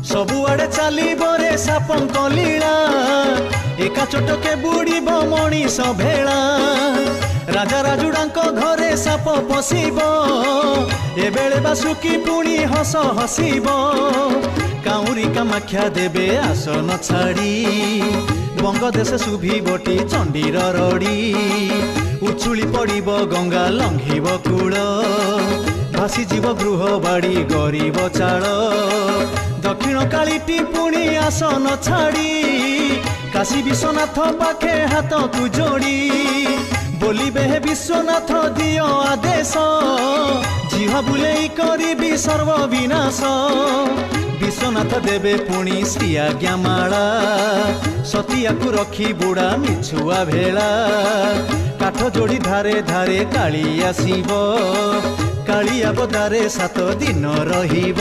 सबुआड़े चलिबो रे सापंक लीला एका चटके बुड़ीब मणिष भेला राजा राजुड़ांक घरे साप पशिबो एबेले बासुकी पुणी हस हसिबो काउरी कामाख्या देबे आसन छाड़ी बंगदेश शुभिबटी चंडीर रड़ी उछुली पड़िब गंगा लंघिब कूल भासी जीव गृह बाड़ी गरीब चाल दक्षिण कालीटी पुणी आसन छाड़ी काशी विश्वनाथ पाखे हाथ को जोड़ी बोलिबे हे विश्वनाथ दियो आदेश जिह बुलेई करिबी सर्व विनाश विश्वनाथ देवे पुणी श्री आज्ञामाला सतिया को रखी बुड़ा मिछुआ भेला काठ जोड़ी धारे धारे काली आसीब कालिया बदारे 7 दिन रहिब।